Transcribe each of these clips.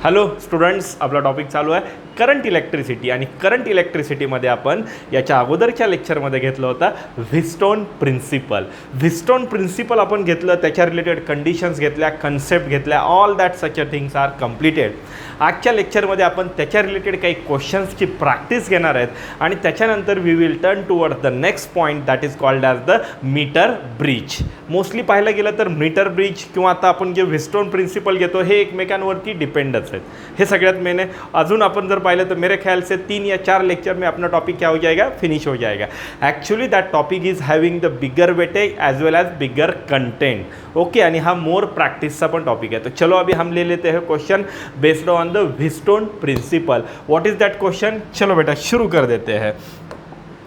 Hello students, आपला topic चालू आहे करंट इलेक्ट्रिसिटी. आणि करंट इलेक्ट्रिसिटीमध्ये आपण याच्या अगोदरच्या लेक्चरमध्ये घेतलं होता व्हिस्टोन प्रिन्सिपल. व्हिस्टोन प्रिन्सिपल आपण घेतलं, त्याच्या रिलेटेड कंडिशन्स घेतल्या, कन्सेप्ट घेतल्या, all that such a things are completed. आजच्या लेक्चरमध्ये आपण त्याच्या रिलेटेड काही क्वेश्चन्सची प्रॅक्टिस घेणार आहेत आणि त्याच्यानंतर we will turn towards the next point that is called as the metre bridge. Mostly पाहायला गेलं तर मीटर ब्रिज किंवा आता आपण जे व्हिस्टोन प्रिन्सिपल घेतो हे एकमेकांवरती डिपेंडच आहेत. हे सगळ्यात मेन आहे. अजून आपण जर पाहिलं तो मेरे ख्याल से 3 या 4 लेक्चर में अपना टॉपिक क्या हो जाएगा, फिनिश हो जाएगा. Actually that topic is having the bigger weightage as well as bigger content. Okay, आणि हा मोर प्रैक्टिस का टॉपिक है. तो चलो अभी हम ले लेते हैं question based on the Wheatstone principle. What is that question? चलो बेटा शुरू कर देते हैं.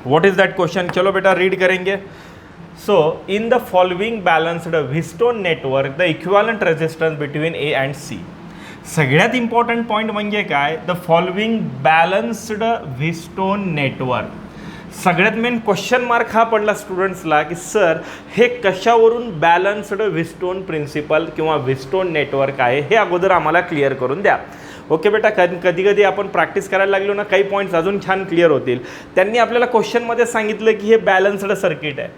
What is that question? चलो बेटा रीड करेंगे. So in the following balanced Wheatstone network the equivalent resistance between A and C. सगळ्यात इम्पॉर्टंट पॉईंट म्हणजे काय, द फॉलोइंग बॅलन्स्ड व्हिस्टोन नेटवर्क. सगळ्यात मेन क्वेश्चन मार्क हा पडला स्टुडंट्सला की सर हे कशावरून बॅलन्स्ड व्हिस्टोन प्रिन्सिपल किंवा व्हिस्टोन नेटवर्क आहे हे अगोदर आम्हाला क्लिअर करून द्या. ओके बेटा, कधी कधी आपण प्रॅक्टिस करायला लागलो ना, काही पॉईंट्स अजून छान क्लिअर होतील. त्यांनी आपल्याला क्वेश्चनमध्ये सांगितलं की हे बॅलन्स्ड सर्किट आहे,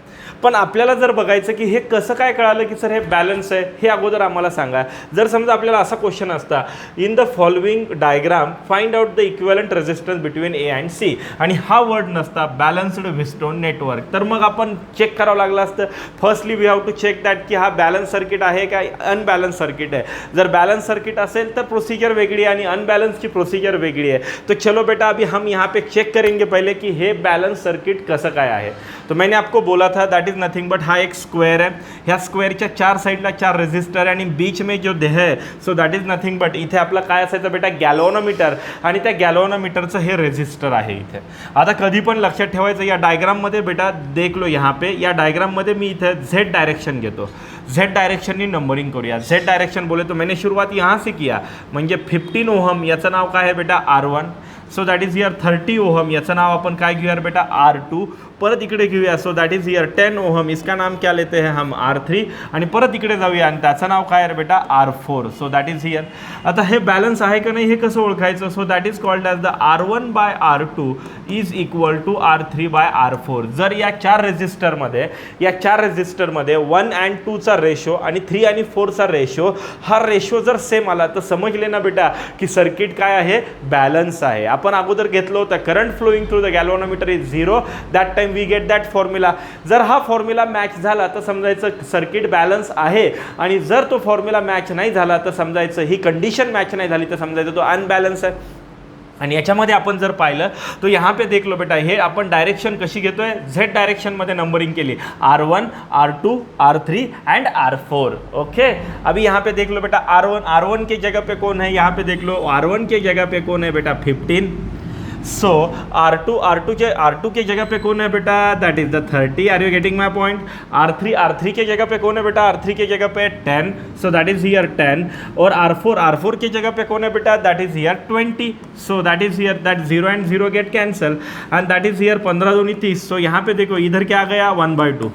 पण आपल्याला जर बघायचं की हे कसं काय कळालं की सर हे बॅलन्स आहे हे अगोदर आम्हाला सांगा. जर समजा आपल्याला असा क्वेश्चन असता, in the following diagram find out the equivalent resistance between A and C, आणि हा वर्ड नसता बॅलन्स्ड व्हिस्टोन नेटवर्क, तर मग आपण चेक करावं लागलं असतं. Firstly we have to check that की हा बॅलन्स सर्किट आहे का अनबॅलन्स सर्किट आहे. जर बॅलन्स सर्किट असेल तर प्रोसिजर वेगळी आणि अनबॅलन्स की प्रोसिजर वेगळी आहे. तो चलो बेटा अभी हम यहाँ पे चेक करेंगे पहले कि हे बैलेंस सर्किट कसं काय आहे. तो मैंने आपको बोला था दैट इज नथिंग बट हा एक स्क्वेअर आहे. ह्या स्क्वेअरच्या 4 साईडला 4 रेजिस्टर आणि बीच में जो देह है so that is nothing but इथे आपलं काय असायचं बेटा, गॅल्व्हॅनोमीटर, आणि त्या गॅल्व्हॅनोमीटरचं हे रेजिस्टर आहे इथे. आता कधी पण लक्षात ठेवायचं, या डायग्राममध्ये बेटा देख लो यहाँ पे, या डायग्राममध्ये मी इथे झेड डायरेक्शन घेतो. झेड डायरेक्शननी नंबरिंग करूया. झेड डायरेक्शन बोले तो मैंने शुरुआत यहाँ से किया, म्हणजे 15 ओहम याचं नाव काय आहे बेटा R1. So that is here 30 ohm याचं नाव आपण काय घेऊया बेटा R2. परत इकडे घेऊया, so that is here 10 ohm, इसका नाम क्या लेते हैं हम R3. आणि परत इकडे जाऊया आणि त्याचं नाव काय आहे बेटा R4. So that is here. आता हे बॅलन्स आहे का नाही हे कसं ओळखायचं? So that is called as the R1 by R2 is equal to R3 by R4. जर या 4 रेजिस्टरमध्ये 1 and 2 चा रेशो आणि 3 आणि 4 चा रेशो, हा रेशो जर सेम आला तर समजले ना बेटा की सर्किट काय आहे, बॅलन्स आहे. आपण अगोदर घेतलं होतं current flowing through the galvanometer is 0, that time we get that formula. जर हा फॉर्म्युला मॅच झाला तर समजायचं सर्किट बॅलन्स आहे, आणि जर तो फॉर्म्युला मॅच नाही झाला तर समजायचं ही कंडिशन मॅच नाही झाली तर समजायचं तो अनबॅलन्स आहे. आणि याच्यामध्ये आपण जर पाहिलं तो यहाँ पे देख लो बेटा, हे आपण डायरेक्शन कशी घेतोय, झेड डायरेक्शनमध्ये नंबरिंग केली, R1, R2, R3 end R4. Okay, अभी यहाँ पे देख लो बेटा R1 के जगह पे कौन है, यहाँ पे देख लो R1 के जगह पे कौन है बेटा 15. सो R2 के जगह पे कौन है बेटा, that is the 30. Are you getting my point? R3 के जगह पे कौन है बेटा, R3 के जगह पे 10. So that is here 10. और R4 के जगह पे कौन है बेटा, that is here 20. So that is here that 0 and 0 get cancel and that is here 15 दूनी 30. सो यहाँ पे देखो इधर क्या गया 1/2,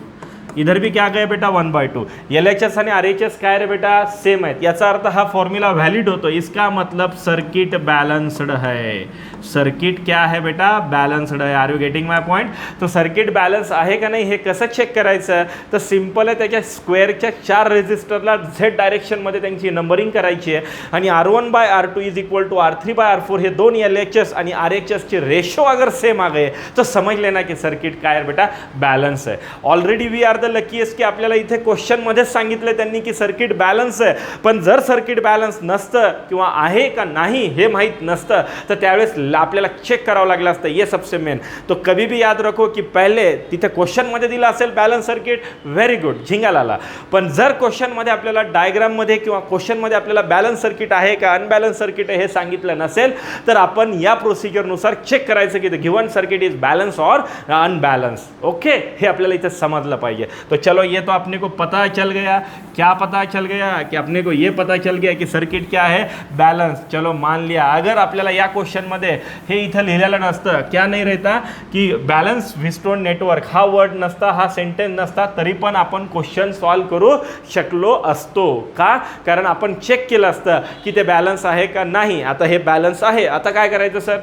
इधर भी क्या गया बेटा 1/2. LHS आणि RHS काय रे बेटा सेम आहेत. याचा अर्थ हा फॉर्म्युला व्हॅलिड होतो. इसका मतलब सर्किट बॅलन्स्ड है. सर्किट क्या है बेटा, बॅलन्स्ड है. Are you getting my point? तो सर्किट बॅलन्स आहे का नाही हे कसं चेक करायचं, तर सिम्पल आहे, त्याच्या स्क्वेअरच्या 4 रेजिस्टरला झेड डायरेक्शनमध्ये त्यांची नंबरिंग करायची आहे, आणि R1 by R2 is equal to R3 by R4 हे दोन LHS आणि RHSचे रेशो अगर सेम आ गए तो समज लेना की सर्किट काय आहे बेटा, बॅलन्स आहे. Already we are the luckiest की आपल्याला इथे क्वेश्चनमध्येच सांगितलं त्यांनी की सर्किट बॅलन्स आहे. पण जर सर्किट बॅलन्स नसतं किंवा आहे का नाही हे माहीत नसतं तर त्यावेळेस आपल्याला चेक करावं लागलं असतं. ये सबसे मेन. तो कभी भी याद रखो की पहिले तिथे क्वेश्चनमध्ये दिला असेल बॅलन्स सर्किट, व्हेरी गुड, झिंगाला आला. पण जर क्वेश्चनमध्ये आपल्याला डायग्राममध्ये किंवा क्वेश्चनमध्ये आपल्याला बॅलन्स सर्किट आहे का अनबॅलन्स सर्किट आहे हे सांगितलं नसेल तर आपण या प्रोसिजरनुसार चेक करायचं की the given circuit is balance or unbalance. Okay, हे आपल्याला इथे समजलं पाहिजे. तो चलो ये तो अपने को पता चल गया, क्या पता चल गया कि अपने को ये पता चल गया की सर्किट क्या आहे, बॅलन्स. चलो मान लिया. अगर आपल्याला या क्वेश्चनमध्ये हे इथं लिहिलेलं नसतं, क्या नाही रहता की बॅलन्स व्हीटस्टोन नेटवर्क हा वर्ड नसता, हा सेंटेन्स नसता, तरी पण आपण क्वेश्चन सॉल्व करू शकलो असतो. का? कारण आपण चेक केलं असतं की ते बॅलन्स आहे का नाही. आता हे बॅलन्स आहे, आता काय करायचं सर,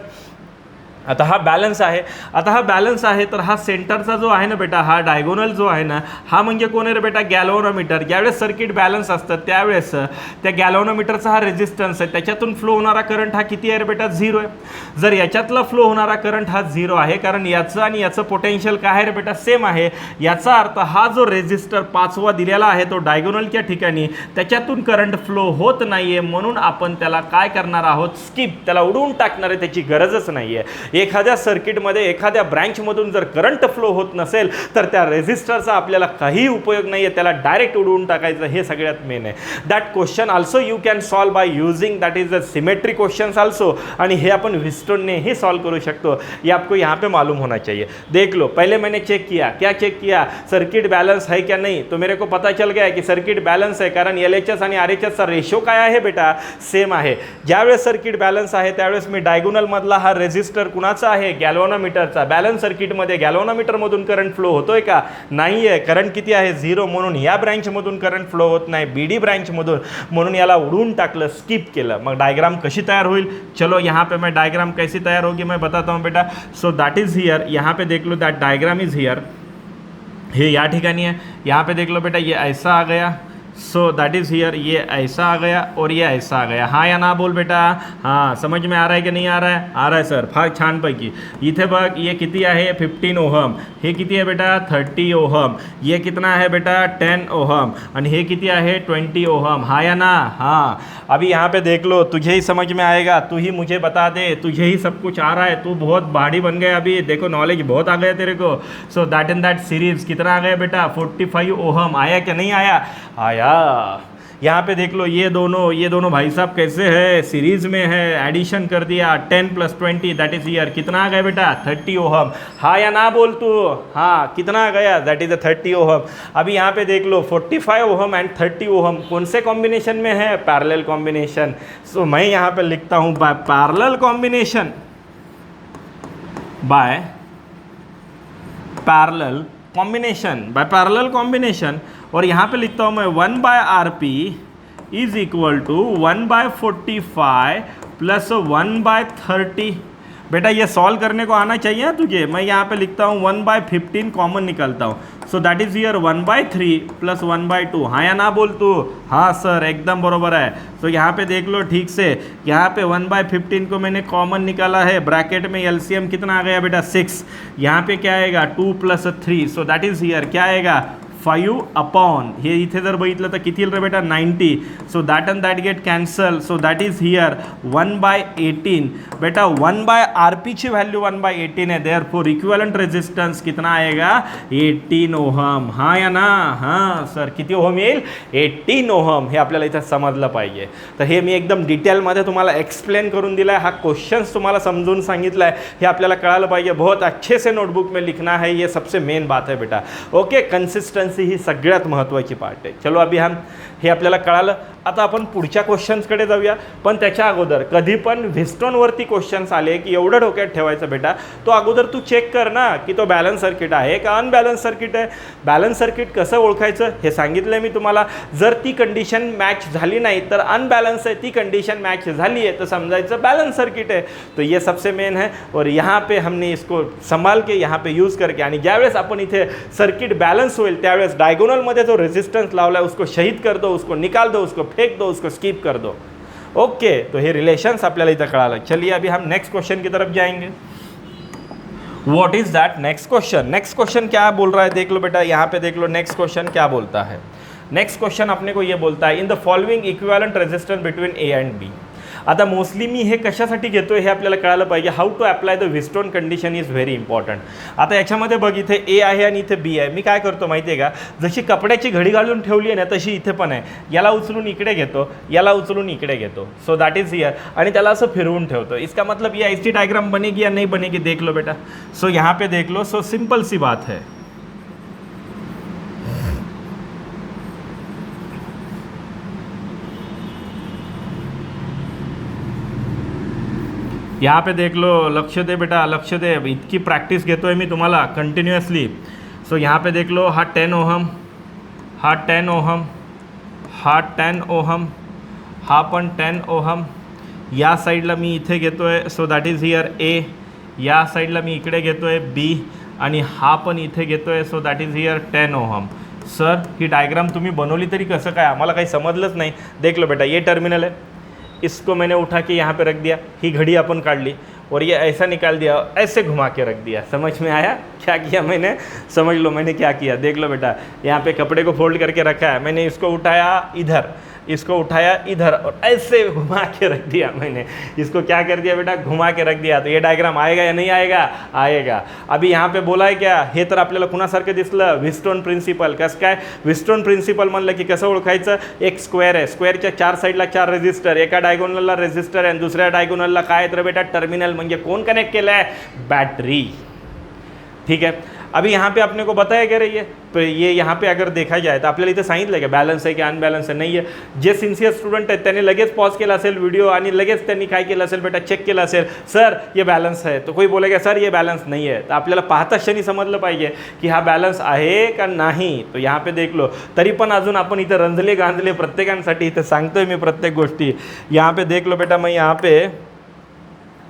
आता हा बॅलन्स आहे. आता हा बॅलन्स आहे तर हा सेंटरचा जो आहे ना बेटा, हा डायगोनल जो आहे ना, हा म्हणजे कोण आहे रे बेटा, गॅल्व्हनोमीटर. ज्यावेळेस सर्किट बॅलन्स असतं त्यावेळेस त्या गॅल्व्हनोमीटरचा हा रेझिस्टन्स आहे, त्याच्यातून फ्लो होणारा करंट हा किती आहे रे बेटा, 0 आहे. जर याच्यातला फ्लो होणारा करंट हा 0 आहे, कारण याचं आणि याचं पोटेन्शियल काय आहे रे बेटा, सेम आहे. याचा अर्थ हा जो रेझिस्टर 5वा दिलेला आहे तो डायगोनलच्या ठिकाणी, त्याच्यातून करंट फ्लो होत नाहीये, म्हणून आपण त्याला काय करणार आहोत, स्किप, त्याला उडवून टाकणार आहे, त्याची गरजच नाहीये. एखाद्या सर्किटमध्ये एखाद्या ब्रँचमधून जर करंट फ्लो होत नसेल तर त्या रेझिस्टरचा आपल्याला काही उपयोग नाही आहे, त्याला डायरेक्ट उडवून टाकायचं, हे सगळ्यात मेन आहे. That question also you can solve by using that is the symmetry questions also, आणि हे अपन व्हीटस्टोन ही सॉल्व करू शकतो. ये आपको यहाँ पे मालूम होना चाहिए. देख लो, पहले मैंने चेक किया, क्या चेक किया, सर्किट बैलेंस है क्या नहीं, तो मेरे को पता चल गया कि सर्किट बैलेंस है, कारण LHS आणि RHS चा रेशो काय आहे बेटा, सेम आहे. ज्यावेळेस सर्किट बॅलन्स आहे त्यावेळेस मी डायगोनल मधला हा रेझिस्टर कुणाचा आहे, गॅल्व्हनोमीटरचा. बॅलन्स सर्किटमध्ये गॅल्व्हनोमीटरमधून करंट फ्लो होतोय का, नाही आहे, करंट किती आहे, 0, म्हणून या ब्रँचमधून करंट फ्लो होत नाही, BD ब्रँचमधून, म्हणून याला उडून टाकलं, स्किप केलं. मग डायग्राम कशी तयार होईल, चलो यहाँ पे मैं डायग्राम कैसी तैयार होगी मैं बताता हूँ बेटा. सो दैट इज हियर, यहाँ पे देख लो दैट डायग्राम इज हियर, ये या ठिकाणी है, यहाँ पे देख लो बेटा ये ऐसा आ गया, सो दैट इज़ हियर, ये ऐसा आ गया और ये ऐसा आ गया. हाँ या ना बोल बेटा, हाँ समझ में आ रहा है कि नहीं आ रहा है, आ रहा है सर, फार छानपैकी. इथे बघ ये किती आहे, 15 ओहम, हे किती आहे बेटा, 30 ओहम, ये कितना है बेटा, 10 ओहम, आणि हे किती आहे, 20 ओहम. हाँ या ना, हाँ. अभी यहाँ पे देख लो, तुझे ही समझ में आएगा, तू ही मुझे बता दे, तुझे ही सब कुछ आ रहा है, तू बहुत बॉडी बन गया अभी, देखो नॉलेज बहुत आ गया तेरे को. So that in that series कितना आ गया बेटा, 45 ओहम. आया क्या नहीं आया, आया. यहाँ पे देख लो ये दोनों भाई साहब कैसे है, सीरीज में है, एडिशन कर दिया, 10 + 20 दैट इज ईयर, कितना आ गया बेटा, 30 ओहम. हाँ या ना बोल तू, हाँ कितना आ गया, दैट इज 30 ओहम. अभी यहाँ पे देख लो 45 ओहम एंड 30 ओहम कौन से कॉम्बिनेशन में है, पैरेलल कॉम्बिनेशन. सो मैं यहाँ पे लिखता हूँ by parallel combination, by parallel combination, और यहाँ पे लिखता हूँ मैं 1/RP इज इक्वल टू 1/45 + 1/30. बेटा ये सॉल्व करने को आना चाहिए ना तुझे. मैं यहाँ पे लिखता हूँ 1/15 कॉमन निकालता हूँ, सो दैट इज हियर 1/3 + 1/2. हाँ या ना बोल तू, हाँ सर एकदम बरोबर है. तो यहाँ पे देख लो ठीक से, यहाँ पे 1/15 को मैंने कॉमन निकाला है, ब्रैकेट में LCM कितना आ गया बेटा, 6. यहाँ पे क्या आएगा, 2 + 3, सो दैट इज हियर क्या आएगा, 5 अपॉन, हे इथे जर बघितलं तर किती येईल रे बेटा, 90. So that and that get cancel, so that is here 1/18. बेटा 1/RP ची व्हॅल्यू 1/18 आहे, देअर फोर इक्विवलेंट रेजिस्टन्स कितना आएगा, 18 ओहम. हाँ या ना, हाँ सर किती ओहम येईल, 18 ओहम. हे आपल्याला इथं समजलं पाहिजे. तर हे मी एकदम डिटेलमध्ये तुम्हाला एक्सप्लेन करून दिला आहे, हा क्वेश्चन्स तुम्हाला समजून सांगितलं आहे, हे आपल्याला कळालं पाहिजे. बहुत अच्छे से नोटबुक में लिखना है, ये सबसे मेन बात है बेटा. ओके, कंसिस्टन्सी ही सगळ्यात महत्त्वाची पार्ट आहे. चलो अभी हम हे आपल्याला कळालं. आता आपण पुढच्या क्वेश्चन्सकडे जाऊया, पण त्याच्या अगोदर कधी पण व्हीटस्टोनवरती क्वेश्चन्स आले की एवढं डोक्यात ठेवायचं बेटा, तो अगोदर तू चेक कर ना की तो बॅलन्स सर्किट आहे का अनबॅलन्स सर्किट आहे. बॅलन्स सर्किट कसं ओळखायचं हे सांगितलं मी तुम्हाला. जर ती कंडिशन मॅच झाली नाही तर अनबॅलन्स आहे, ती कंडिशन मॅच झाली आहे तर समजायचं बॅलन्स सर्किट है. तो ये सबसे मेन है, और यहाँ पे हमने इसको संभाल के यहाँ पे यूज़ करके, आणि ज्यावेळेस आपण इथे सर्किट बॅलन्स होईल त्यावेळेस डायगोनलमध्ये जो रेजिस्टन्स लावला है उसको शहीद कर दो, उसको निकाल दो, उसको फेंक दो, उसको स्किप कर दो. ओके, तो ये रिलेशंस आपल्याला इथं कळालं. चलिए अभी हम नेक्स्ट क्वेश्चन की तरफ जाएंगे. What is that next question. Next question क्या बोल रहा है, देख लो बेटा, यहाँ पे देख लो नेक्स्ट क्वेश्चन क्या बोलता है. नेक्स्ट क्वेश्चन अपने को ये बोलता है, in the following equivalent resistance between A and B. आता मोस्टली मी हे कशासाठी घेतो हे आपल्याला कळालं पाहिजे. How to apply the Wheatstone condition is very important. आता याच्यामध्ये बघ, इथे ए आहे आणि इथे बी आहे. मी काय करतो माहिती आहे का, जशी कपड्याची घडी घालून ठेवली आहे ना तशी इथे पण आहे. याला उचलून इकडे घेतो, याला उचलून इकडे घेतो, सो दॅट इज हियर, आणि त्याला असं फिरवून ठेवतो. इसका मतलब ये ऐसी डायग्राम बनेगी या नहीं बनेगी, देख लो बेटा. सो यहाँ पे देख लो, सो सिंपल सी बात है, यहाँ पे देख लो, लक्ष दे बेटा, लक्ष दे, इतकी प्रॅक्टिस घेतोय मी तुम्हाला कंटिन्युअसली. सो यहाँ पे देख लो, हा 10 ओहम, हा 10 ओहम, हा 10 ओहम, हा पण 10 ओहम. या साईडला मी इथे घेतो आहे, सो दॅट इज हिअर ए. या साईडला मी इकडे घेतो आहे बी, आणि हा पण इथे घेतो आहे, so that is here 10 ohm. Sir he diagram तुम्ही बनवली तरी कसं काय, आम्हाला काही समजलंच नाही. देख लो बेटा, ये टर्मिनल है, इसको मैंने उठा के यहाँ पे रख दिया, ही घड़ी अपन काट ली और ये ऐसा निकाल दिया, ऐसे घुमा के रख दिया. समझ में आया क्या किया मैंने? समझ लो मैंने क्या किया. देख लो बेटा, यहाँ पे कपड़े को फोल्ड करके रखा है, मैंने इसको उठाया इधर, इसको उठाया इधर और ऐसे घुमा के रख दिया मैंने. इसको क्या कर दिया बेटा, घुमा के रख दिया. तो ये डायग्राम आएगा या नहीं आएगा? आएगा. अभी यहाँ पे बोला आहे क्या, हे तर आपल्याला कुणासारखं दिसलं, व्हिस्टोन प्रिन्सिपल. कसं काय व्हिस्टोन प्रिन्सिपल म्हणलं की कसं ओळखायचं, एक स्क्वेअर आहे, स्क्वेअरच्या 4 साईडला 4 रेजिस्टर, एका डायगोनलला रेजिस्टर आहे आणि दुसऱ्या डायगोनलला काय तर बेटा टर्मिनल, म्हणजे कोण कनेक्ट केलं आहे, बॅटरी. ठीक है. अभी यहाँ पे अपने को बताया क्या रही है, तो ये यहाँ पे अगर देखा जाए तर आपल्याला इथे सांगितलं की बॅलन्स आहे की अनबॅलन्स आहे. नाही आहे. जे सिन्सियर स्टुडंट आहेत त्यांनी लगेच पॉज केला असेल व्हिडिओ आणि लगेच त्यांनी काय केलं असेल बेटा, चेक केलं असेल, सर ये बॅलन्स है. तो कोई बोलेगा सर ये बॅलन्स नहीं है. तर आपल्याला पाहता क्षणी समजलं पाहिजे की हा बॅलन्स आहे का नाही. तो यहाँ पे देख लो, तरी पण अजून आपण इथे रंजले गांजले प्रत्येकांसाठी इथे सांगतोय मी प्रत्येक गोष्टी. यहाँ पे देख लो बेटा, मैं यहाँ पे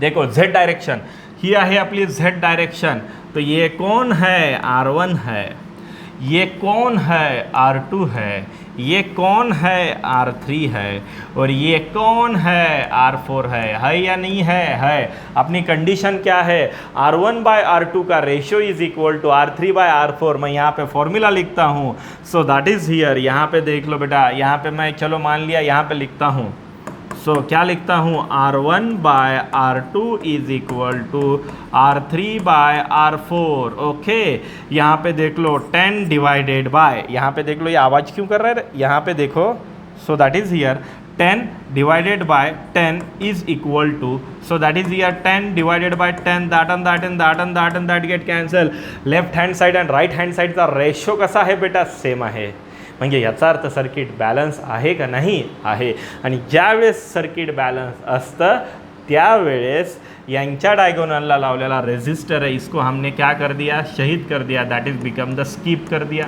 देखो झेड डायरेक्शन ही आहे आपली, झेड डायरेक्शन. तो ये कौन है, R1 है, ये कौन है, R2 है, ये कौन है, R3 है, और ये कौन है, R4 है या नहीं है? है. अपनी कंडीशन क्या है, R1/R2 का ratio is equal to R3/R4. मैं यहाँ पे फॉर्मूला लिखता हूँ. So that is here. यहाँ पे देख लो बेटा, यहाँ पे मैं चलो मान लिया यहाँ पे लिखता हूँ. सो क्या लिखता हूँ, R1/R2 is equal to R3/R4. Okay. यहाँ पे देख लो 10 डिवाइडेड बाय, यहाँ पे देख लो ये आवाज़ क्यों कर रहा है, यहाँ पे देखो. So that is here 10 divided by 10 is equal to, so that is here 10 divided by 10, that and that and that and that and that get cancel. Left hand side and right hand साईडचा ratio कसा आहे बेटा, same आहे. म्हणजे याचा अर्थ circuit balance आहे का नाही आहे. आणि ज्यावेळेस सर्किट बॅलन्स असतं त्यावेळेस यांच्या डायगोनलला लावलेला रेजिस्टर आहे, इसको हमने क्या कर दिया, शहीद कर दिया, that is become the skip कर दिया.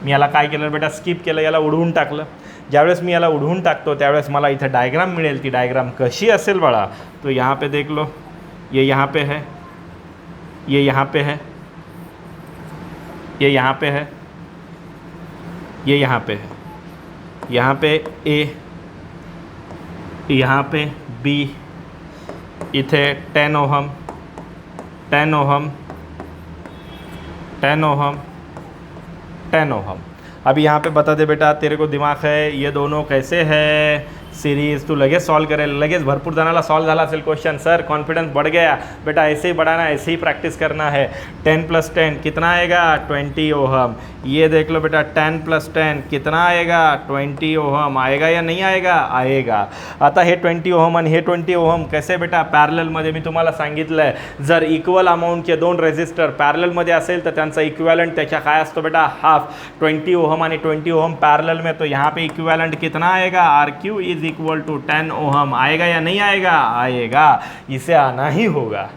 मी याला काय केलं बेटा, स्किप केलं, याला उडवून टाकलं. ज्यावेळेस मी याला उडवून टाकतो त्यावेळेस मला इथं डायग्राम मिळेल. ती डायग्राम कशी असेल बाळा, तो यहाँ पे देख लो, ये यहाँ पे है, ये यहाँ पे है, ये यहाँ पे है, ये यहाँ पे है, यहाँ पे ए, यहाँ पे बी, इथे 10 ओहम, 10 ओहम, 10 ओहम, 10 ओहम. अभी यहाँ पे बता दे बेटा, तेरे को दिमाग है, ये दोनों कैसे है सीरीज, तू लगेच सॉल्व करेल. लगेच भरपूर जणाला सॉल्व झाला असेल क्वेश्चन, सर कॉन्फिडेंस बढ़ गया बेटा, ऐसे ही बढ़ाना, ऐसे ही प्रैक्टिस करना है. 10 + 10 कितना आएगा, 20 ओहम. ये देख लो बेटा 10 + 10 कितना आएगा, 20 ओहम. आएगा या नहीं आएगा, आएगा. आता हे 20 ओहम आणि हे 20 ओहम कैसे बेटा, पॅरललमध्ये मी तुम्हाला सांगितलं आहे, जर इक्वल अमाऊंटचे 2 रेजिस्टर पॅरललमध्ये असेल तर त्यांचा इक्विवलेंट त्याच्या काय असतो बेटा, हाफ. 20 ओहम आणि 20 ओहम पॅरलल में, तो यहाँ पे इक्विवलेंट कितना आएगा, RQ is equal to 10 ohm. आएगा या नहीं आएगा, आएगा. इसे आना ही होगा.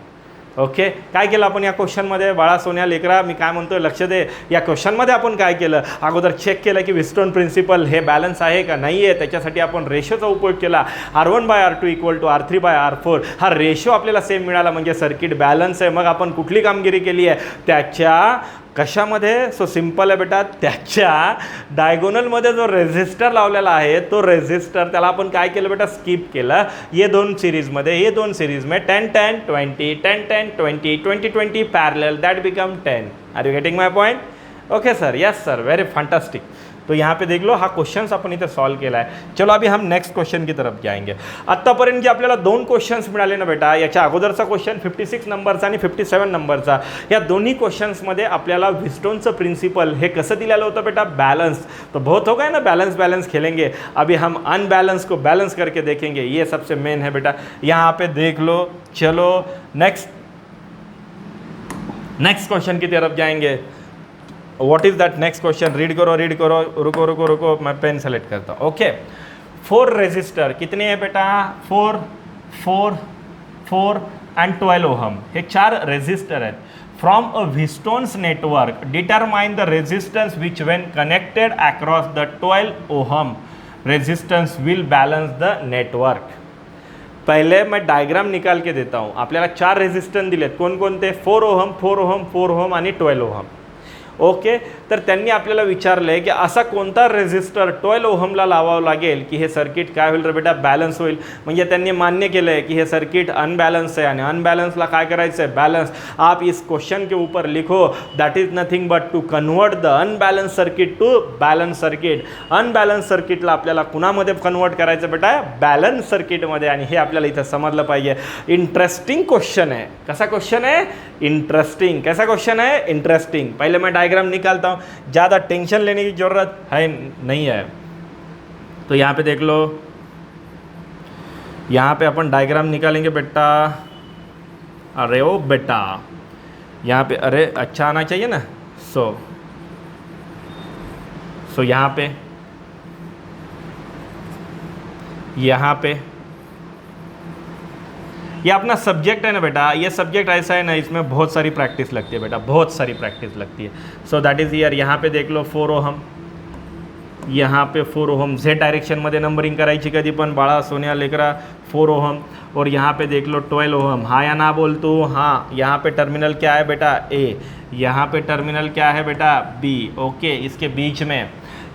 ओके. काय केलं आपण या क्वेश्चनमध्ये बाळा, सोन्या लेकरा, मी काय म्हणतोय लक्ष दे. या क्वेश्चनमध्ये आपण काय केलं, अगोदर चेक केलं की व्हिस्टोन प्रिन्सिपल हे बॅलन्स आहे का नाही आहे. त्याच्यासाठी आपण रेशोचा उपयोग केला. R1/R2 equal to R3/R4. हा रेशो आपल्याला सेम मिळाला म्हणजे सर्किट बॅलन्स आहे. मग आपण कुठली कामगिरी केली आहे, त्याच्या कशामध्ये, सो सिंपल आहे बेटा, त्याच्या डायगोनलमध्ये जो रेजिस्टर लावलेला आहे तो रेजिस्टर त्याला आपण काय केलं बेटा, स्किप केलं. ये दोन सिरीजमध्ये, ये दोन सिरीज में 10 10 20 10 10 20 20 20 parallel, that become 10. Are you getting my point? Okay sir, yes sir, very fantastic. तो यहाँ पे देख लो, हा क्वेश्चन्स आपण इथे सॉल्व केला आहे. चलो अभी हम नेक्स्ट क्वेश्चन की तरफ जाएंगे. आत्तापर्यंत जे आपल्याला 2 क्वेश्चन्स मिळाले ना बेटा, याच्या अगोदरचा क्वेश्चन 56 नंबरचा आणि 57 नंबरचा, या दोन्ही क्वेश्चन्समध्ये आपल्याला व्हिस्टोनचं प्रिन्सिपल हे कसं दिलेलं होतं बेटा, बैलेंस. तो बहुत हो गया ना, बैलेंस बैलेंस खेलेंगे. अभी हम अनबैलेंस को बैलेंस करके देखेंगे, ये सबसे मेन है बेटा. यहाँ पे देख लो. चलो नेक्स्ट क्वेश्चन की तरफ जाएंगे. What is that next question, read करो. रुको रुको रुको, मैं पेन सेलेक्ट करता हूँ. ओके. 4 रेजिस्टर कितने हैं बेटा, 4 4 अँड 12 ओहम हे 4 रेझिस्टर आहेत. From a Wheatstone's network determine the resistance which when connected across the 12 ohm resistance will balance the network. पहले मैं डायग्राम निकाल के देता हूँ. आपल्याला 4 रेझिस्टन्स दिलेत. कोणकोणते? 4 ओहम, 4 ओहम, 4 ओहम आणि 12 ओहम. ओके, तर त्यांनी आपल्याला विचारलं आहे की असा कोणता रेझिस्टर 12 ओहमला लावावं लागेल की हे सर्किट काय होईल रे बेटा? बॅलन्स होईल. म्हणजे त्यांनी मान्य केलं आहे की हे सर्किट अनबॅलन्स आहे आणि अनबॅलन्सला काय करायचं आहे? बॅलन्स. आप इस क्वेश्चन के ऊपर लिखो that is nothing but to convert the unbalance circuit to balance circuit. Unbalance सर्किटला आपल्याला कुणामध्ये कन्वर्ट करायचं बेटा? बॅलन्स सर्किटमध्ये. आणि हे आपल्याला इथं समजलं पाहिजे. इंटरेस्टिंग क्वेश्चन है. कैसा क्वेश्चन है? इंटरेस्टिंग. कैसा क्वेश्चन है? इंटरेस्टिंग. पहले मैं डायग्राम निकालता हूँ, ज़्यादा टेंशन लेने की ज़रूरत है नहीं है. तो यहाँ पे देख लो, यहाँ पे अपन डायग्राम निकालेंगे बेटा. अरे ओ बेटा, यहाँ पे अरे अच्छा आना चाहिए ना. सो यहाँ पे ये अपना सब्जेक्ट है ना बेटा. ये सब्जेक्ट ऐसा है ना, इसमें बहुत सारी प्रैक्टिस लगती है बेटा, बहुत सारी प्रैक्टिस लगती है. So that is year. यहाँ पे देख लो 4 ओहम, यहाँ पे 4 ओहम झेड डायरेक्शनमध्ये नंबरिंग करायची कधी पण बाळा सोन्या लेकरा. 4 ओहम. और यहाँ पे देख लो 12 ओहम. हाँ या ना बोल तू? हाँ. यहाँ पे टर्मिनल क्या है बेटा? ए. यहाँ पे टर्मिनल क्या है बेटा? बी. ओके, इसके बीच में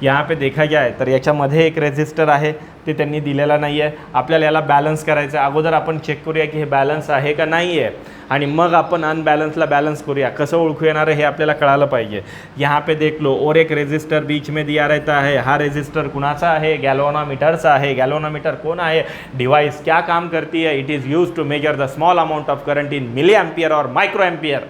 यहाँ पे देखा जाए तर याच्यामध्ये एक रेझिस्टर आहे, ते त्यांनी दिलेला नाही आहे. आपल्याला याला बॅलन्स करायचं आहे. अगोदर आपण चेक करूया की हे बॅलन्स आहे का नाही आहे आणि मग आपण अनबॅलन्सला बॅलन्स करूया. कसं ओळखू येणार आहे हे आपल्याला कळालं पाहिजे. यहाँ पे देख लो और एक रेझिस्टर बीच में दिया रहता है. हा रेझिस्टर कुणाचा आहे? गॅल्व्हनोमीटरचा आहे. गॅल्व्हनोमीटर कोण आहे? डिवाइस. क्या काम करती है? It is use to measure the small amount of current in milli ampere और माइक्रो एम्पियर.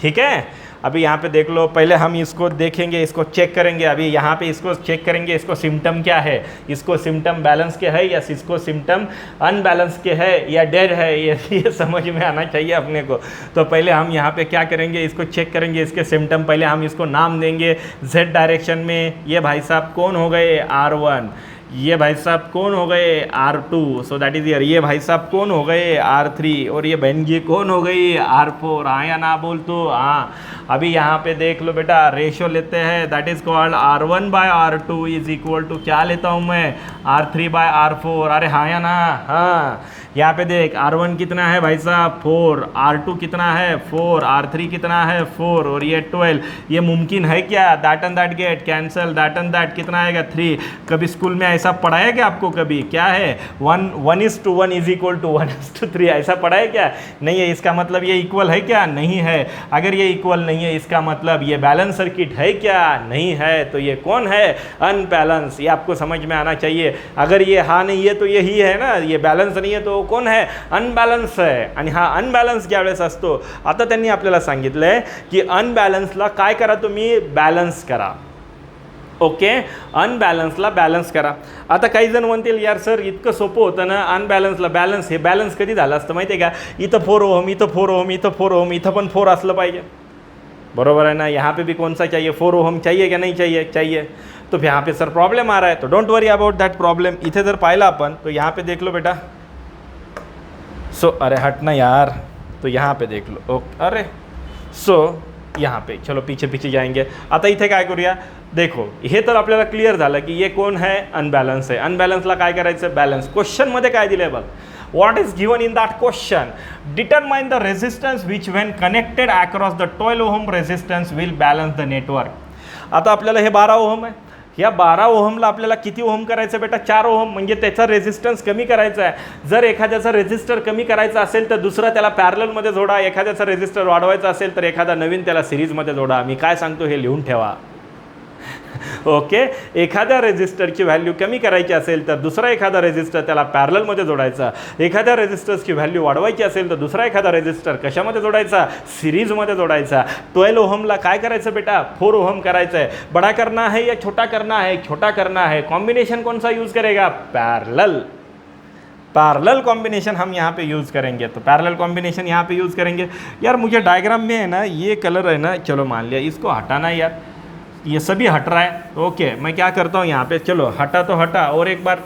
ठीक है. अभी यहाँ पे देख लो, पहले हम इसको देखेंगे, इसको चेक करेंगे. अभी यहाँ पे इसको चेक करेंगे, इसको सिम्टम क्या है, इसको सिम्टम बैलेंस के है या इसको सिम्टम अनबैलेंस के है या डेड है, ये समझ में आना चाहिए अपने को. तो पहले हम यहाँ पे क्या करेंगे? इसको चेक करेंगे, इसके सिम्टम. पहले हम इसको नाम देंगे जेड डायरेक्शन में. ये भाई साहब कौन हो गए? R1. ये भाई साहब कौन हो गए? R2. So that is year. ये भाई साहब कौन हो गए? R3. और ये बहन जी कौन हो गई? R4. हाँ या ना बोल तो? हाँ. अभी यहाँ पे देख लो बेटा, रेशो लेते हैं. That is called R1/R2 is equal to क्या लेता हूँ मैं? R3/R4. अरे हाँ या ना? हाँ. यहाँ पे देख, R1 कितना है भाई साहब? 4. R2 कितना है? 4. R3 कितना है? 4. और ये 12. ये मुमकिन है क्या? That and that get cancel. That and that कितना आएगा? 3. कभी स्कूल में ऐसा पढ़ाया क्या आपको? कभी क्या है 1:1 इज इक्वल टू 1:3? ऐसा पढ़ा है क्या? नहीं है. इसका मतलब ये इक्वल है क्या? नहीं है. अगर ये इक्वल नहीं है, इसका मतलब ये बैलेंस सर्किट है क्या? नहीं है. तो ये कौन है? अनबैलेंस. ये आपको समझ में आना चाहिए. अगर ये हाँ नहीं है तो यही है ना, ये बैलेंस नहीं है तो कोण है? अनबॅलन्स आहे. आणि हा अनबॅलन्स ज्यावेळेस असतो, आता त्यांनी आपल्याला सांगितलंय की अनबॅलन्सला काय करा तुम्ही? बॅलन्स करा. ओके, अनबॅलन्सला बॅलन्स करा. आता काही जण म्हणतील यार सर इतकं सोपं होतं ना अनबॅलन्सला बॅलन्स. हे बॅलन्स कधी झालं असतं माहिती आहे का? इथं 4 ओहम, इथं 4 ओहम, इथं 4 ओहम, इथं पण 4 असलं पाहिजे. बरोबर है ना? यहाँ पे भी कौन सा चाहिए? 4 ओहम चाहिए क्या? नहीं चाहिए? चाहिए. तो यहाँ पे सर प्रॉब्लम आ रहा है. तो don't worry about that problem. इथे जर पाहिलं आपण तो यहाँ पे देख लो बेटा. सो अरे हटना यार. तो यहाँ पे देख लो. ओके. अरे सो यहाँ पे चलो पीछे पीछे जाएंगे. आता इथे काय करूया? देखो, हे तर आपल्याला क्लिअर झालं की ये कोण है? अनबॅलन्स आहे. अनबॅलन्सला काय करायचं? बॅलन्स. क्वेश्चनमध्ये काय दिलं आहे बघ. What is given in that question? Determine the resistance which when connected across the 12 ohm resistance will balance the network. आता आपल्याला हे 12 ओहम आहे. या 12 ओहमला आपल्याला किती ओहम करायचं बेटा? 4 ओहम. म्हणजे त्याचा रेझिस्टन्स कमी करायचा आहे. जर एखाद्याचा रेझिस्टर कमी करायचा असेल तर दुसरा त्याला पॅरललमध्ये जोडा. एखाद्याचा रेझिस्टर वाढवायचा असेल तर एखादा नवीन त्याला सिरीजमध्ये जोडा. मी काय सांगतो हे लिहून ठेवा. ओके, एखाद्या रेझिस्टरची व्हॅल्यू कमी करायची असेल तर दुसरा एखादा रेझिस्टर त्याला पॅरललमध्ये जोडायचा. एखाद्या रेझिस्टरची व्हॅल्यू वाढवायची असेल तर दुसरा एखादा रेझिस्टर कशामध्ये जोडायचा? सिरीजमध्ये जोडायचा. 12 ओहमला काय करायचं बेटा? 4 ओहम करायचं आहे. बड़ा करना है या छोटा करना है? छोटा करना है. कॉम्बिनेशन कौन सा यूज़ करेगा? पैरेलल. पैरेलल कॉम्बिनेशन हम यहाँ पे यूज़ करेंगे. तो पैरेलल कॉम्बिनेशन यहाँ पे यूज़ करेंगे. यार मुझे डायग्राम में है ना ये कलर है ना, चलो मान लिया इसको हटाना यार, ये सभी हट रहा है. ओके, मैं क्या करता हूँ यहाँ पे, चलो हटा तो हटा, और एक बार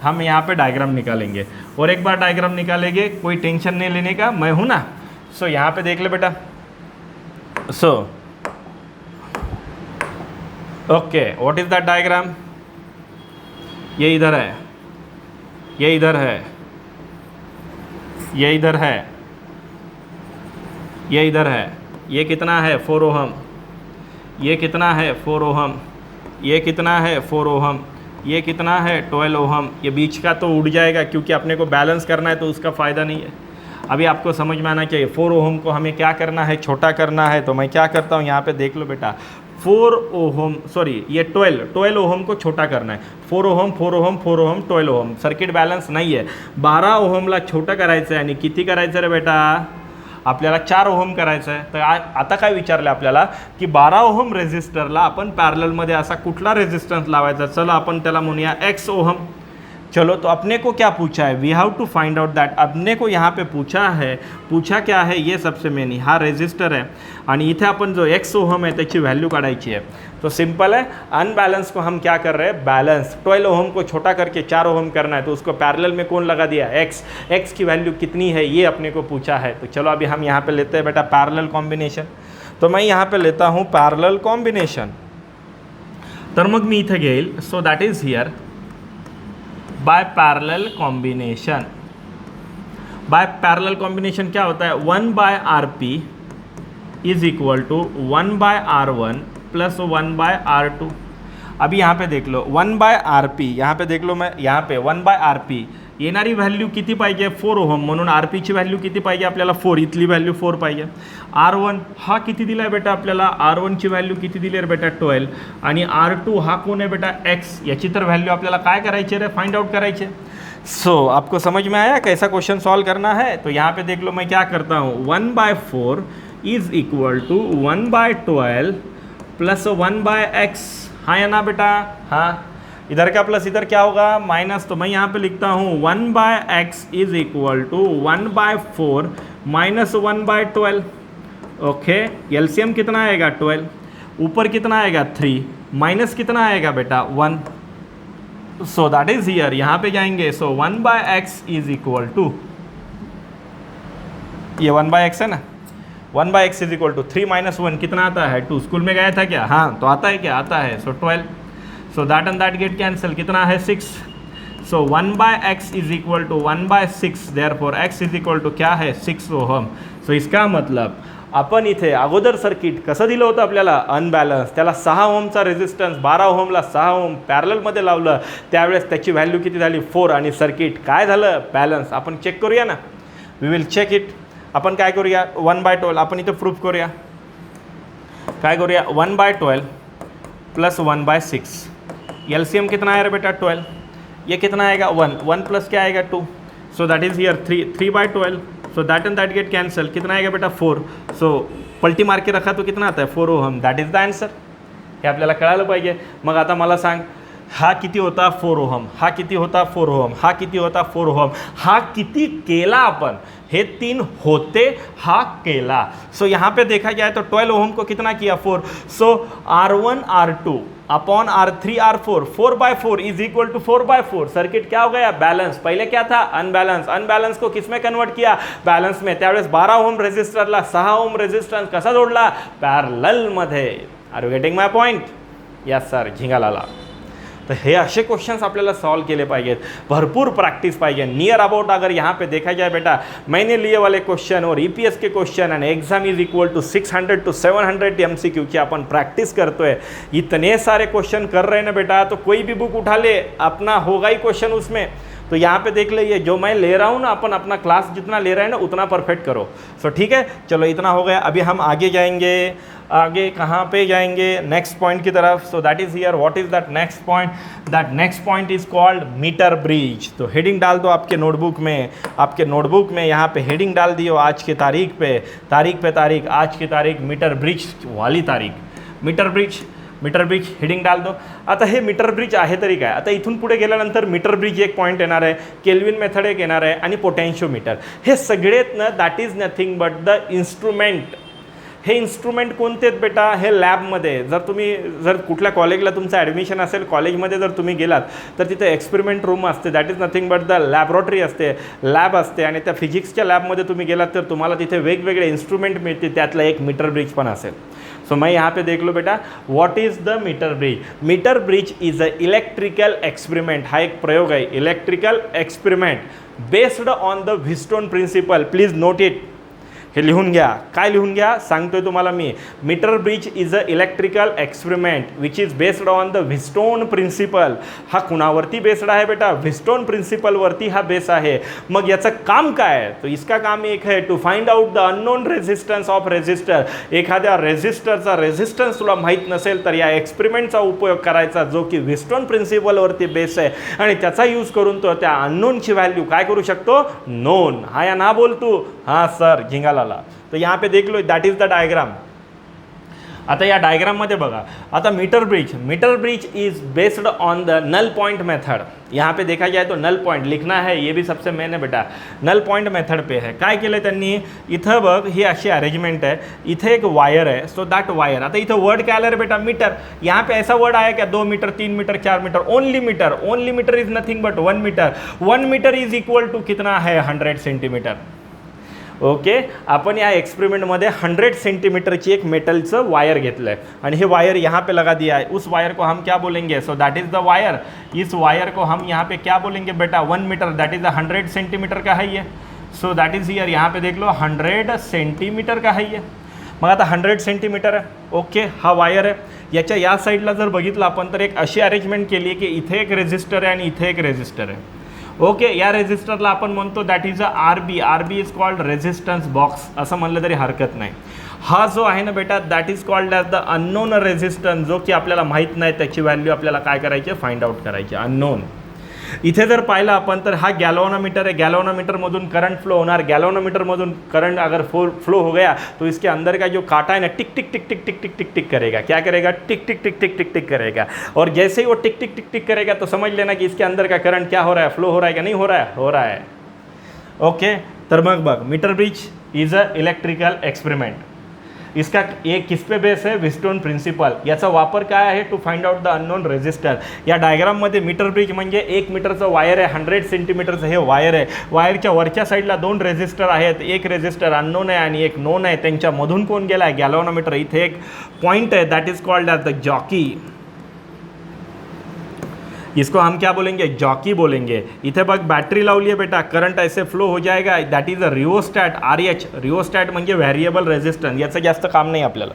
हम यहाँ पे डायग्राम निकालेंगे, और एक बार डायग्राम निकालेंगे कोई टेंशन नहीं लेने का, मैं हूँ ना। सो यहाँ पे देख ले बेटा, so okay, what is that diagram, ये इधर है, ये इधर है, ये इधर है, ये इधर है, ये कितना है 4 ओहम, ये कितना है 4 ओहम, ये कितना है 4 ओहम, ये कितना है 12 ओहम। ये बीच का तो उड़ जाएगा क्योंकि अपने को बैलेंस करना है तो उसका फ़ायदा नहीं है। अभी आपको समझ में आना चाहिए 4 ओहम को हमें क्या करना है, छोटा करना है। तो मैं क्या करता हूँ, यहाँ पे देख लो बेटा, 4 ओहम, सॉरी ये 12 ओहम को छोटा करना है। 4 ohm 4 ohm 4 ohm 12 ohm, circuit balance नाही आहे। 12 ओहमला छोटं करायचं आहे आणि किती करायचं रे बेटा, आपल्याला 4 ओहम करायचं आहे। तर आता काय विचारलं आपल्याला की 12 ओहम रेजिस्टरला आपण पॅरललमध्ये असा कुठला रेजिस्टन्स लावायचा, चलो आपण त्याला म्हणूया x ओहम। चलो, तो अपने को क्या पूछा है, we have to find out that. अपने को यहाँ पे पूछा क्या है, ये सबसे मेन हा रेजिस्टर है आणि इथे आपण जो x ओहम है त्याची व्हॅल्यू काढायची है। तो सिंपल है, अनबैलेंस को हम क्या कर रहे हैं, बैलेंस। 12 ओहम को छोटा करके 4 ओहम करना है, तो उसको पैरेलल में कौन लगा दिया, x की वैल्यू कितनी है ये अपने को पूछा है। तो चलो अभी हम यहाँ पे लेते हैं बेटा पैरेलल कॉम्बिनेशन। तो मैं यहाँ पे लेता हूँ पैरेलल कॉम्बिनेशन, तर मग मी इथे घेईल, so that is here by parallel combination. By parallel combination क्या होता है, 1/Rp is equal to 1/R1 plus 1/R2। अभी यहाँ पे देख लो 1/Rp, यहाँ पे देख लो, मैं यहाँ पे 1/Rp येणारी व्हॅल्यू किती पाहिजे, 4 ओहम, म्हणून आरपीची व्हॅल्यू किती पाहिजे आपल्याला 4, इथली व्हॅल्यू 4 पाहिजे। R1 हा किती दिला आहे बेटा आपल्याला, R1ची व्हॅल्यू किती दिली आहे बेटा 12, आणि R2 हा कोण आहे बेटा x, याची तर व्हॅल्यू आपल्याला काय करायची रे, फाइंड आउट करायचे। सो आपको समझ में आया कैसा क्वेश्चन सॉल्व करना है। तो यहाँ पे देख लो मैं क्या करता हूँ, 1/4 is equal to 1/12 plus 1/x, हाँ या ना बेटा, हाँ, इधर का प्लस इधर क्या होगा माइनस। तो मैं यहाँ पे लिखता हूँ 1/x is equal to 1/4 minus 1/12। Okay, LCM कितना आएगा 12, ऊपर कितना आएगा 3, माइनस कितना आएगा बेटा 1। सो दैट इज हियर, यहाँ पे जाएंगे, so 1/x is equal to, ये 1/x है ना, 1/x is equal to 3 minus 1 कितना आता है 2। स्कूल में गया था क्या, हाँ, तो आता है क्या, आता है। So 12, so that and that get cancel, कितना है 6। So 1/x is equal to 1/6, therefore x is equal to क्या है 6 ओहम। सो इसका मतलब आपण इथे अगोदर सर्किट कसं दिलं होतं आपल्याला, अनबॅलन्स, त्याला 6 ओहमचा रेजिस्टन्स, 12 ओहमला 6 ओहम पॅरललमध्ये लावलं, त्यावेळेस त्याची व्हॅल्यू किती झाली 4, आणि सर्किट काय झालं बॅलन्स। आपण चेक करूया ना, वी विल चेक इट। आपण काय करूया 1/12, आपण इथे प्रूफ करूया, काय करूया 1/12 प्लस 1/6, एलसीएम कितना है बेटा 12, ये कितना आएगा 1 प्लस क्या आएगा 2। So that is here 3/12, so that and that get cancel, कितना आएगा बेटा 4। सो पलटी मार के रखा तो कितना आता है 4 ohm, that is the answer. हे आपल्याला कळालं पाहिजे। मग आता मला सांग, हा किती होता 4 ओहम, हा किती होता 4 ओहम, हा किती होता 4 ओहम, हा किती केला आपण, हे 3 होते, हा केला। सो यहाँ पे देखा जाए तो 12 ओहम को कितना किया 4। So R1 R2 upon R3 R4, 4/4 is equal to 4/4। Circuit क्या हो गया बैलेंस, पहले क्या था अनबैलेंस, अनबैलेंस को किस में कन्वर्ट किया, बैलेंस में। त्यावेळेस 12 ओहम रेजिस्टरला 6 ओहम रेजिस्टन्स कसा जोडला, पॅरलल मध्ये। Are you getting my point, yes sir, झिंगालाला। तो हे असे क्वेश्चन्स आपल्याला सॉल्व केले पाहिजेत, भरपूर प्रैक्टिस पाहिजे। नियर अबाउट अगर यहाँ पे देखा जाए बेटा, मैंने लिए वाले क्वेश्चन और ईपीएस के question and exam is equal to 600 to 700 MCQ की अपन प्रैक्टिस करते हैं। इतने सारे क्वेश्चन कर रहे हैं ना बेटा, तो कोई भी बुक उठा ले, अपना होगा ही क्वेश्चन उसमें। तो यहाँ पे देख ले, ये जो मैं ले रहा हूँ ना, अपन अपना क्लास जितना ले रहे हैं ना उतना परफेक्ट करो। सो ठीक है, चलो इतना हो गया। अभी हम आगे जाएंगे, आगे कहाँ पे जाएंगे, नेक्स्ट पॉइंट की तरफ। So that is here, what is that next point, that next point is called metre bridge. तो हेडिंग डाल दो आपके नोटबुक में, आपके नोटबुक में यहाँ पे हेडिंग डाल दियो आज की तारीख पे, तारीख, आज की तारीख, मीटर ब्रिज वाली तारीख, मीटर ब्रिज हेडिंग डाल दो। आता हे मीटर ब्रिज आहे तरी काय, आता इथून पुढे गेल्यानंतर मीटर ब्रिज एक पॉईंट येणार आहे, केल्विन मेथड एक येणार आहे, आणि पोटेन्शियोमीटर, हे सगळेत ना that is nothing but the instrument हे इन्स्ट्रुमेंट कोणते आहेत बेटा, हे लॅबमध्ये जर कुठल्या कॉलेजला तुमचं ॲडमिशन असेल, कॉलेजमध्ये जर तुम्ही गेलात तर तिथे एक्सपेरिमेंट रूम असते, that is nothing but the laboratory असते, लॅब असते. आणि त्या फिजिक्सच्या लॅबमध्ये तुम्ही गेलात तर तुम्हाला तिथे वेगवेगळे इन्स्ट्रुमेंट मिळतील, त्यातलं एक मीटर ब्रिज पण असेल. सो मैं यहाँ पे देख लो बेटा, what is the metre bridge. Metre bridge is a electrical experiment. हा एक प्रयोग आहे, electrical experiment based on the Wheatstone principle. Please note it. हे लिहून घ्या. काय लिहून घ्या सांगतोय तुम्हाला मी. Metre bridge is a electrical experiment which is based on the Wheatstone principle. हा कुणावरती बेस्ड आहे बेटा, व्हिस्टोन प्रिन्सिपलवरती हा बेस आहे. मग याचं काम काय आहे, तो इसका काम एक आहे to find out the unknown resistance of resistor. एखाद्या रेझिस्टरचा रेझिस्टन्स तुला माहीत नसेल तर या एक्सपेरिमेंटचा उपयोग करायचा, जो की व्हिस्टोन प्रिन्सिपलवरती बेस आहे, आणि त्याचा यूज करून तो त्या अननोनची व्हॅल्यू काय करू शकतो, नोन. हा या ना बोल तू, हां सर झिंगाला. तो यहाँ पे देख लो, दैट इज द डायग्राम. आता या डायग्राम मध्ये बघा, आता metre bridge is based on the null point method. यहाँ पे देखा जाए तो नल पॉइंट लिखना है, ये भी सबसे मेन है बेटा. नल पॉइंट मेथड पे है. काय केलं त्यांनी, इथं बघ ही अशी अरेंजमेंट आहे, इथे एक वायर आहे. सो दॅट वायर, आता इथं वर्ड काय आलं रे बेटा, मीटर. यहाँ पे ऐसा वर्ड आया क्या, 2 metre 3 metre 4 metre, only metre. Only metre is nothing but 1 metre. 1 metre is equal to कितना है, 100 सेंटीमीटर. ओके, आपण या एक्सपेरिमेंटमध्ये 100 सेंटीमीटरची एक मेटलचं वायर घेतलं आहे, आणि हे वायर यहाँ पे लगा दिया है. उस वायर को हम क्या बोलेंगे, so that is the wire. Is wire को हम यहाँ पे क्या बोलेंगे बेटा, 1 मीटर, दैट इज 100 सेंटीमीटर का है ये. सो दैट इज हियर, यहाँ पे देख लो 100 सेंटीमीटर का है ये. मग आता 100 सेंटीमीटर आहे. ओके, हा वायर आहे. याच्या या साईडला जर बघितलं आपण तर एक अशी अरेंजमेंट केली आहे की इथे एक रेझिस्टर आहे आणि इथे एक रेझिस्टर आहे. ओके, या रेझिस्टरला आपण म्हणतो that is a RB. RB is called resistance box, असं म्हणलं तरी हरकत नाही. हा जो आहे ना बेटा, that is called as the unknown resistance, जो की आपल्याला माहीत नाही, त्याची व्हॅल्यू आपल्याला काय करायची, फाइंड आउट करायची, अननोन. इथे जर पाहिलं आपण तर हा गॅलोनोमीटर आहे. गॅलोनोमीटरमधून करंट फ्लो होणार. गॅलोनोमीटरमधून करंट अगर फ्लो हो गया तो इसके अंदर का जो काटा है ना, tick tick tick tick tick tick tick tick करेगा. क्या करेगा, tick tick tick tick tick tick करेगा. और जैसे ही वो टिक टिक टिक टिक करेगा तो समझ लेना कि इसके अंदर का करंट क्या हो रहा है, फ्लो हो रहा है कि नहीं हो रहा है, हो रहा है. ओके, तर मग बघ, metre bridge is a electrical experiment. इसका एक किस पे बेस है, व्हिस्टोन प्रिन्सिपल. याचा वापर काय आहे, to find out the unknown resistor. या डायग्राममध्ये मीटर ब्रिज म्हणजे 1 मीटरचं वायर आहे, 100 सेंटीमीटरचं हे वायर आहे. वायरच्या वरच्या साईडला 2 रेझिस्टर आहेत. एक रेझिस्टर अननोन आहे आणि एक नोन आहे. त्यांच्यामधून कोण गेला आहे, गॅलोनोमीटर. इथे एक पॉइंट है, that is called as the jockey. इसको हम क्या बोलेंगे, जॉकी बोलेंगे. इथे बघ बॅटरी लावली आहे बेटा, करंट ऐसे फ्लो हो जाएगा. That is a rheostat, RH. Rheostat म्हणजे व्हेरिएबल रेजिस्टन्स. याचं जास्त काम नाही आपल्याला.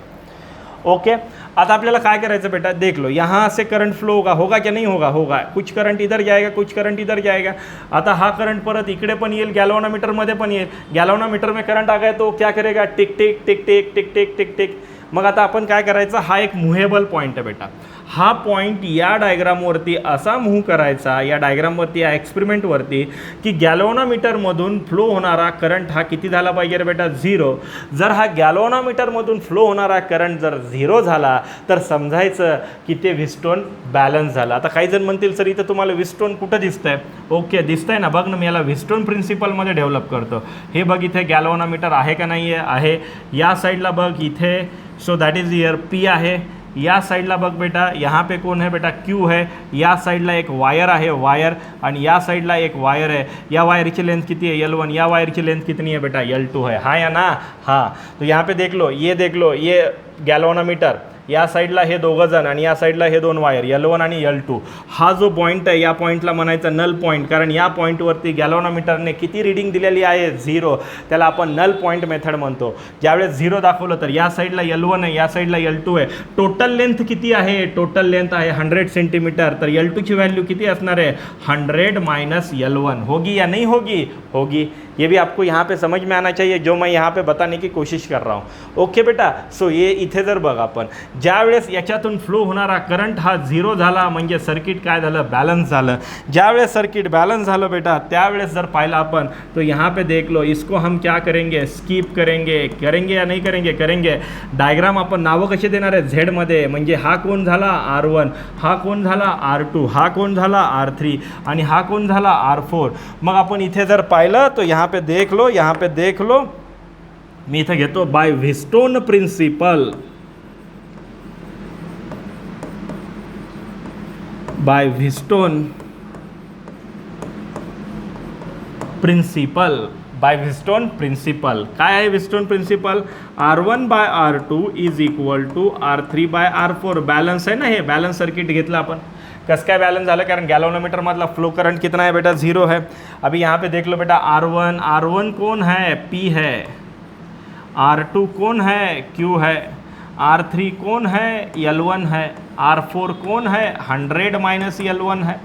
ओके, आता आपल्याला काय करायचं बेटा, देख लो यहाँ से करंट फ्लो होगा क्या नहीं होगा, होगा. कुछ करंट इधर जाएगा, कुछ करंट इधर जाएगा. आता हा करंट परत इकडे पण येईल, गॅलोनोमीटरमध्ये पण येईल. गॅलोनोमीटर में करंट आ गया तो क्या करेगा, tick tick tick tick tick tick tick tick. मग आता आपण काय करायचं, हा एक मुव्हेबल पॉईंट आहे बेटा. हा पॉईंट या डायग्रामवरती असा मूव्ह करायचा, या डायग्रामवरती, या एक्सपेरिमेंटवरती, की गॅलोनोमीटरमधून फ्लो होणारा करंट हा किती झाला पाहिजे रे बेटा, 0. जर हा गॅलोनोमीटरमधून फ्लो होणारा करंट जर 0 झाला तर समजायचं की ते व्हिस्टोन बॅलन्स झालं. आता काही जण म्हणतील सर इथं तुम्हाला व्हिस्टोन कुठं दिसतंय. ओके, दिसतंय ना, बघ ना, मी याला व्हिस्टोन प्रिन्सिपलमध्ये डेव्हलप करतो. हे बघ, इथे गॅलोनोमीटर आहे का नाही आहे. या साईडला बघ इथे, so that is here P आहे. या साईडला बघ बेटा, यहाँ पे कौन है बेटा, Q है. या साईडला एक वायर आहे, वायर, आणि या साईडला एक वायर आहे. या वायरची लेंथ किती आहे, L1. या वायरची लेंथ कितनी है बेटा, L2 है. हाँ या ना, हाँ. तो यहाँ पे देख लो, ये गॅलोनोमीटर. या साईडला हे दोघं जण आणि या साईडला हे 2 वायर, L1 आणि L2. हा जो पॉईंट आहे, या पॉईंटला म्हणायचं नल पॉईंट, कारण या पॉईंटवरती गॅलोनोमीटरने किती रिडिंग दिलेली आहे, 0. त्याला आपण नल पॉईंट मेथड म्हणतो. ज्यावेळेस 0 दाखवलं तर या साईडला L1 आहे, या साईडला L2 आहे. टोटल लेंथ किती आहे, टोटल लेंथ आहे 100 सेंटीमीटर. तर L2 ची व्हॅल्यू किती असणार आहे, 100 माइनस L1. होगी या नहीं होगी, होगी. ये भी आपको यहाँ पे समझ में आना चाहिए, जो मैं यहाँ पे बताने की कोशिश कर रहा हूँ. ओके बेटा, सो ये इथे जर बघ आपण, ज्यावेळेस याच्यातून फ्लो होणारा करंट हा 0 झाला म्हणजे सर्किट काय झालं, बॅलन्स झालं. ज्यावेळेस सर्किट बॅलन्स झालं बेटा, त्यावेळेस जर पाहिलं आपण तो यहाँ पे देख लो, इसको हम क्या करेंगे, स्किप करेंगे. करेंगे या नहीं करेंगे, करेंगे. डायग्राम आपण नावं कशी देणार आहे, झेडमध्ये. म्हणजे हा कोण झाला, R1. हा कोण झाला, R2. हा कोण झाला, R3. आणि हा कोण झाला, R4. मग आपण इथे जर पाहिलं तो यहाँ पे देख लो, यहाँ पे देख लो, मी इथं घेतो by Wheatstone principle, by Wheatstone principle, by Wheatstone principle. काय आहे Wheatstone principle? R1/R2 is equal to R3/R4. Balance आहे ना, हे बॅलन्स सर्किट घेतलं आपण. कसं काय बॅलन्स झालं? कारण गैल्वेनोमीटर मधला फ्लो करंट कितना है बेटा? 0 है. अभी यहाँ पे देख लो बेटा, R1 कौन है? P है. R2 कौन है? Q है. R3 कौन है? L1 है. R4 कौन है? 100 माइनस L1 है,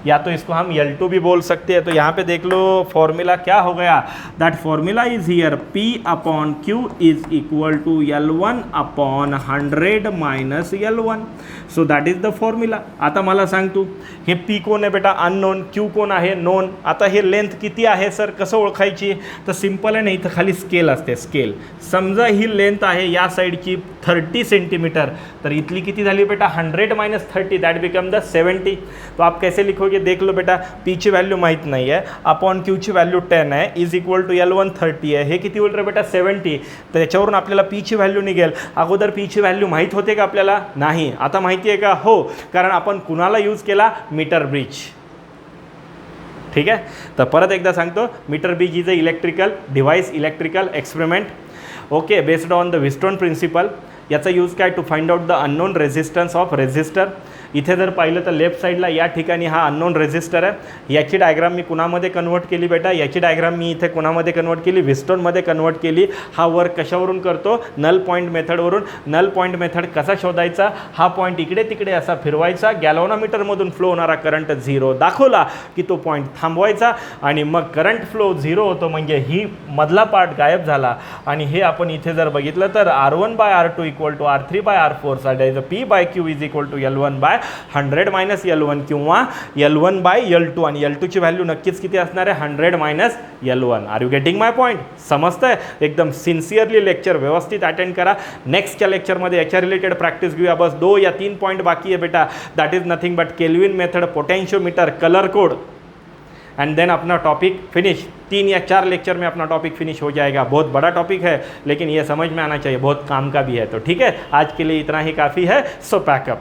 या तो इसको हम L2 भी बोल सकते हैं. तो यहाँ पे देख लो फॉर्मूला क्या हो गया, that formula is here P/Q is equal to L1/100 minus L1. So that is the formula. आता मला सांग तू, हे P कोण आहे बेटा? अननोन. Q कोण आहे? नोन. आता हे लेंथ किती आहे सर, कसं ओळखायची? तर सिम्पल आहे ना, इथं खाली स्केल असते. स्केल समजा ही लेंथ आहे या साईडची 30 सेंटीमीटर, तर इथली किती झाली बेटा? 100 माइनस 30, दैट बिकम द 70. तो आप कैसे लिखोगे? देख लो बेटा, P ची व्हॅल्यू माहीत नाही आहे, अपॉन Q ची व्हॅल्यू 10 आहे, इज इक्वल टू L1 30 आहे. हे किती होईल रे बेटा? 70. तर याच्यावरून आपल्याला P ची व्हॅल्यू निघेल. अगोदर P ची व्हॅल्यू माहीत होते का आपल्याला? नाही. आता माहिती आहे का? हो, कारण आपण कुणाला यूज केला? Metre bridge. ठीक आहे. तर परत एकदा सांगतो, metre bridge is a electrical device, electrical experiment, okay, based on the Wheatstone principle. याचा यूज काय? To find out the unknown resistance of resistor. इथे जर पाहिलं तर लेफ्ट साईडला या ठिकाणी हा अननोन रेझिस्टर आहे. याची डायग्राम मी कुणामध्ये कन्वर्ट केली बेटा? याची डायग्राम मी इथे कुणामध्ये कन्वर्ट केली? व्हिस्टोनमध्ये कन्वर्ट केली. हा वर्क कशावरून करतो? नल पॉईंट मेथडवरून. नल पॉईंट मेथड कसा शोधायचा? हा पॉईंट इकडे तिकडे असा फिरवायचा, गॅल्व्हनोमीटरमधून फ्लो होणारा करंट 0 दाखवला की तो पॉईंट थांबवायचा, आणि मग करंट फ्लो 0 होतो, म्हणजे ही मधला पार्ट गायब झाला. आणि हे आपण इथे जर बघितलं तर R1/R2 इक्वल टू R3/R4 साठी P/Q is equal to L1/100 minus L1 किंवा L1/L2, आणि L2 ची व्हॅल्यू नक्कीच किती असणार आहे? 100 minus L1. Are you getting my point? समजतंय? एकदम सिन्सिअरली लेक्चर व्यवस्थित अटेंड करा. नेक्स्टच्या लेक्चरमध्ये याच्या रिलेटेड प्रॅक्टिस घेऊया. बस 2 या 3 पॉईंट बाकी है बेटा. That is nothing but Kelvin method, potentiometer, colour code, and then अपना टॉपिक फिनिश. 3 या 4 लेक्चर में अपना टॉपिक फिनिश हो जाएगा. बहुत बड़ा टॉपिक है, लेकिन ये समझ में आना चाहिए, बहुत काम का भी है. तो ठीक है, आज के लिए इतना ही काफ़ी है. So pack up.